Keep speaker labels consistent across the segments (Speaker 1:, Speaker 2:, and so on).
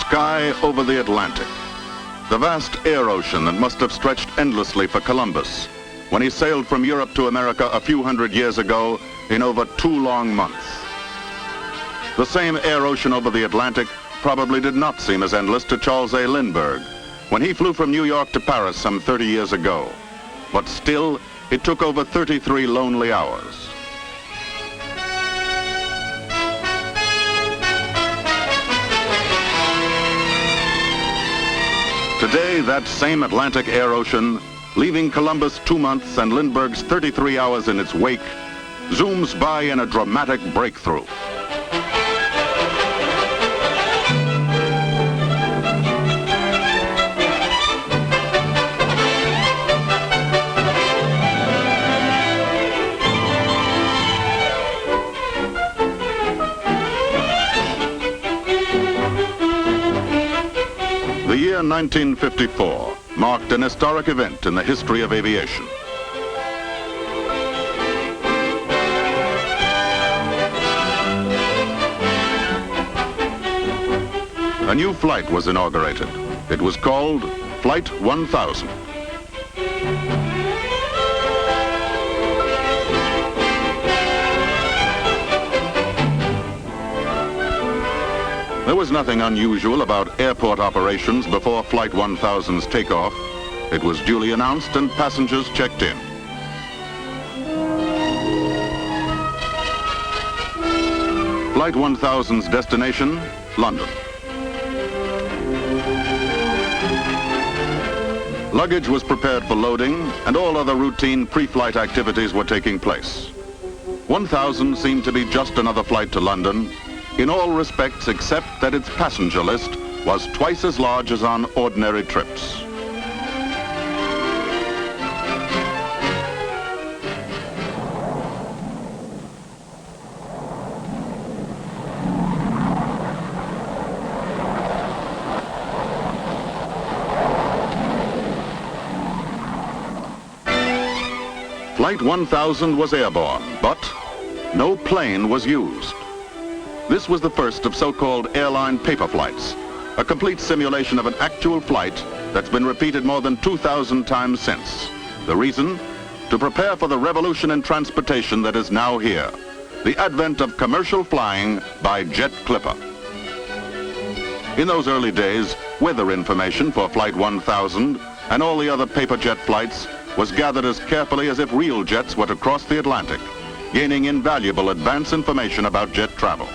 Speaker 1: sky over the Atlantic. The vast air ocean that must have stretched endlessly for Columbus when he sailed from Europe to America a few hundred years ago in over 2 long months. The same air ocean over the Atlantic probably did not seem as endless to Charles A. Lindbergh when he flew from New York to Paris some 30 years ago. But still, it took over 33 lonely hours. Today, that same Atlantic air ocean, leaving Columbus 2 months and Lindbergh's 33 hours in its wake, zooms by in a dramatic breakthrough. The year 1954 marked an historic event in the history of aviation. A new flight was inaugurated. It was called Flight 1000. There was nothing unusual about airport operations before Flight 1000's takeoff. It was duly announced and passengers checked in. Flight 1000's destination, London. Luggage was prepared for loading and all other routine pre-flight activities were taking place. 1000 seemed to be just another flight to London, in all respects except that its passenger list was twice as large as on ordinary trips. Flight 1000 was airborne, but no plane was used. This was the first of so-called airline paper flights, a complete simulation of an actual flight that's been repeated more than 2,000 times since. The reason? To prepare for the revolution in transportation that is now here, the advent of commercial flying by jet clipper. In those early days, weather information for Flight 1000 and all the other paper jet flights was gathered as carefully as if real jets were to cross the Atlantic, gaining invaluable advance information about jet travel.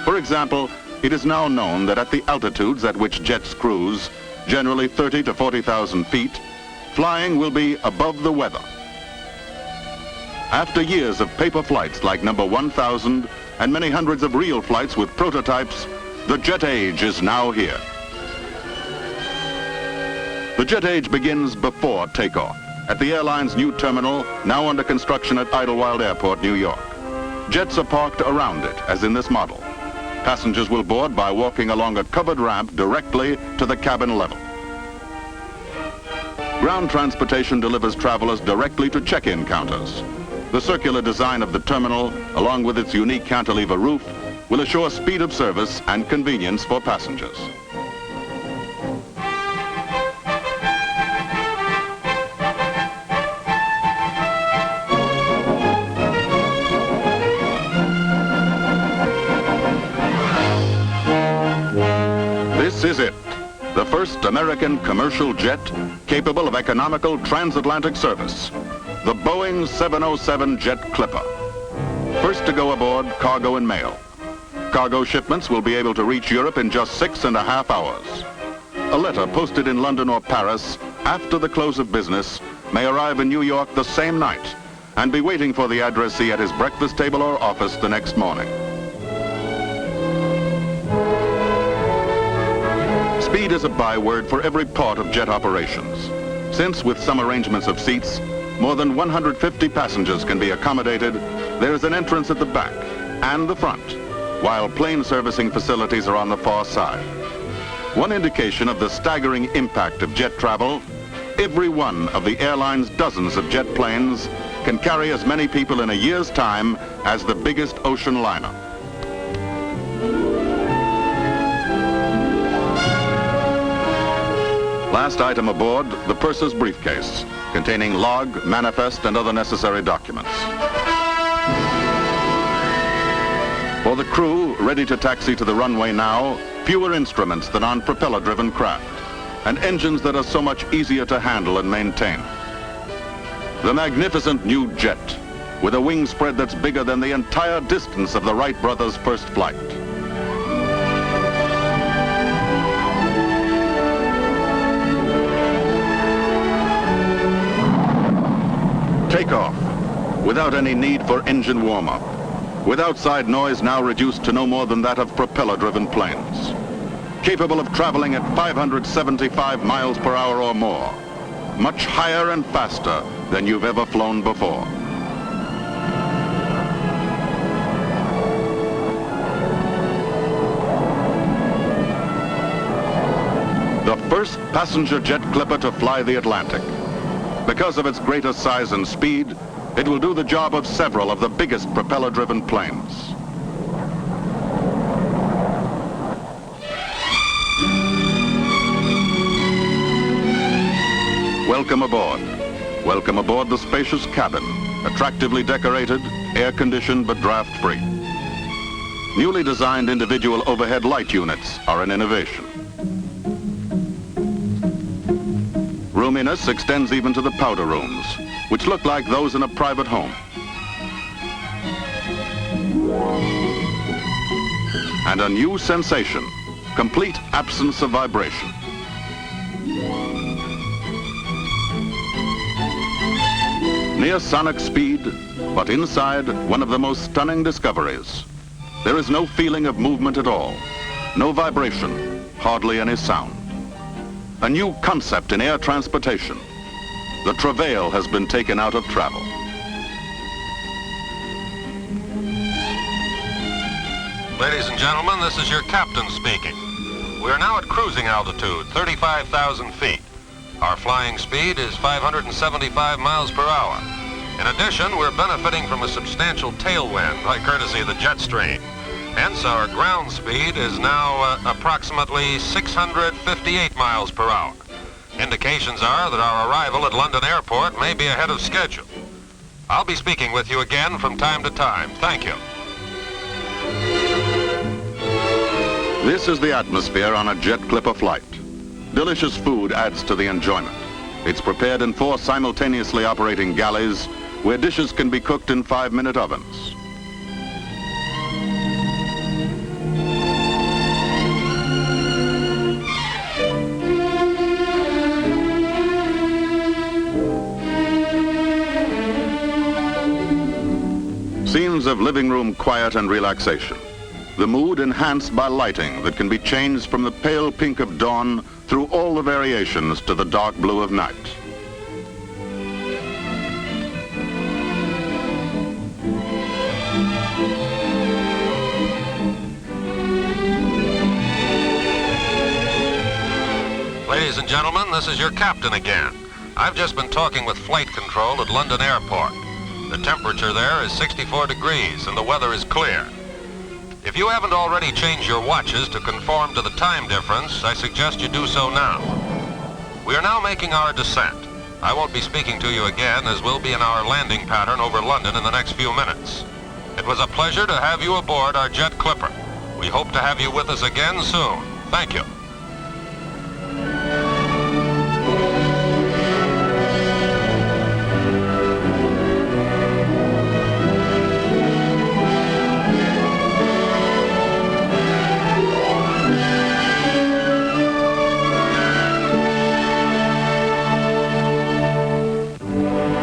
Speaker 1: For example, it is now known that at the altitudes at which jets cruise, generally 30 to 40,000 feet, flying will be above the weather. After years of paper flights like number 1000 and many hundreds of real flights with prototypes, the jet age is now here. The jet age begins before takeoff at the airline's new terminal, now under construction at Idlewild Airport, New York. Jets are parked around it, as in this model. Passengers will board by walking along a covered ramp directly to the cabin level. Ground transportation delivers travelers directly to check-in counters. The circular design of the terminal, along with its unique cantilever roof, will assure speed of service and convenience for passengers. This is it, the first American commercial jet capable of economical transatlantic service, the Boeing 707 Jet Clipper. First to go aboard, cargo and mail. Cargo shipments will be able to reach Europe in just 6.5 hours. A letter posted in London or Paris after the close of business may arrive in New York the same night and be waiting for the addressee at his breakfast table or office the next morning. Speed is a byword for every part of jet operations, since with some arrangements of seats, more than 150 passengers can be accommodated. There is an entrance at the back and the front, while plane servicing facilities are on the far side. One indication of the staggering impact of jet travel, every one of the airline's dozens of jet planes can carry as many people in a year's time as the biggest ocean liner. Last item aboard, the purser's briefcase, containing log, manifest, and other necessary documents. For the crew, ready to taxi to the runway now, fewer instruments than on propeller-driven craft, and engines that are so much easier to handle and maintain. The magnificent new jet, with a wing spread that's bigger than the entire distance of the Wright brothers' first flight. Takeoff, without any need for engine warm-up, with outside noise now reduced to no more than that of propeller-driven planes, capable of traveling at 575 miles per hour or more, much higher and faster than you've ever flown before. The first passenger jet clipper to fly the Atlantic. Because of its greater size and speed, it will do the job of several of the biggest propeller-driven planes. Welcome aboard. Welcome aboard the spacious cabin, attractively decorated, air-conditioned but draft-free. Newly designed individual overhead light units are an innovation. Roominess extends even to the powder rooms, which look like those in a private home. And a new sensation, complete absence of vibration. Near sonic speed, but inside one of the most stunning discoveries. There is no feeling of movement at all, no vibration, hardly any sound. A new concept in air transportation. The travail has been taken out of travel.
Speaker 2: Ladies and gentlemen, this is your captain speaking. We are now at cruising altitude, 35,000 feet. Our flying speed is 575 miles per hour. In addition, we're benefiting from a substantial tailwind by courtesy of the jet stream. Hence, our ground speed is now approximately 658 miles per hour. Indications are that our arrival at London Airport may be ahead of schedule. I'll be speaking with you again from time to time. Thank you.
Speaker 1: This is the atmosphere on a jet clipper flight. Delicious food adds to the enjoyment. It's prepared in 4 simultaneously operating galleys where dishes can be cooked in 5-minute ovens. Scenes of living room quiet and relaxation. The mood enhanced by lighting that can be changed from the pale pink of dawn through all the variations to the dark blue of night.
Speaker 2: Ladies and gentlemen, this is your captain again. I've just been talking with flight control at London Airport. The temperature there is 64 degrees and the weather is clear. If you haven't already changed your watches to conform to the time difference, I suggest you do so now. We are now making our descent. I won't be speaking to you again, as we'll be in our landing pattern over London in the next few minutes. It was a pleasure to have you aboard our jet clipper. We hope to have you with us again soon. Thank you.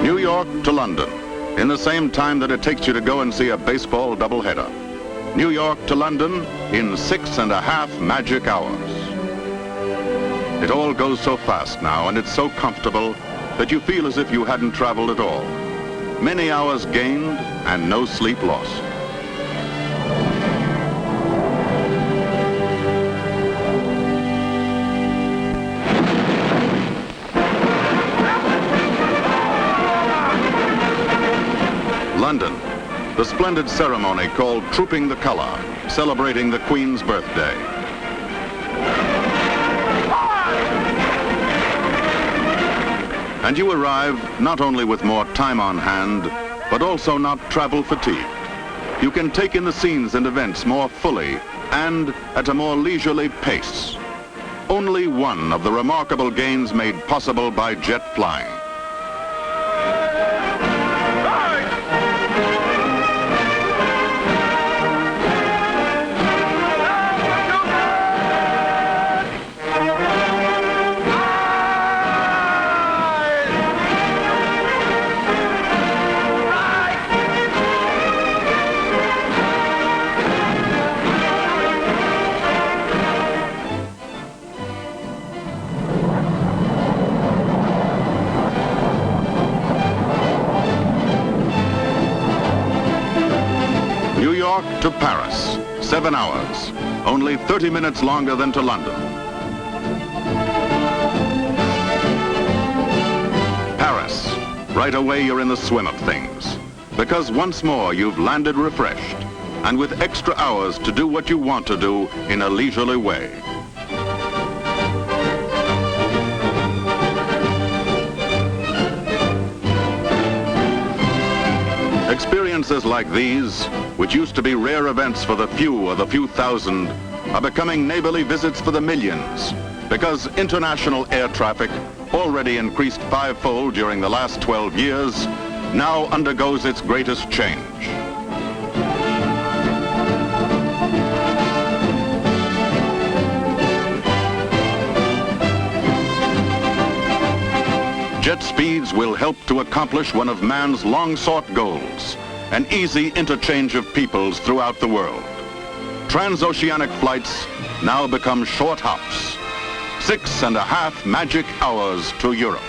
Speaker 1: New York to London, in the same time that it takes you to go and see a baseball doubleheader. New York to London in 6.5 magic hours. It all goes so fast now, and it's so comfortable that you feel as if you hadn't traveled at all. Many hours gained and no sleep lost. London, the splendid ceremony called Trooping the Colour, celebrating the Queen's birthday. And you arrive not only with more time on hand, but also not travel fatigued. You can take in the scenes and events more fully and at a more leisurely pace. Only one of the remarkable gains made possible by jet flying. New York to Paris, 7 hours, only 30 minutes longer than to London. Paris, right away you're in the swim of things, because once more you've landed refreshed and with extra hours to do what you want to do in a leisurely way. Experiences like these, which used to be rare events for the few or the few thousand, are becoming neighborly visits for the millions, because international air traffic, already increased 5-fold during the last 12 years, now undergoes its greatest change. Jet speeds will help to accomplish one of man's long-sought goals, an easy interchange of peoples throughout the world. Transoceanic flights now become short hops, 6.5 magic hours to Europe.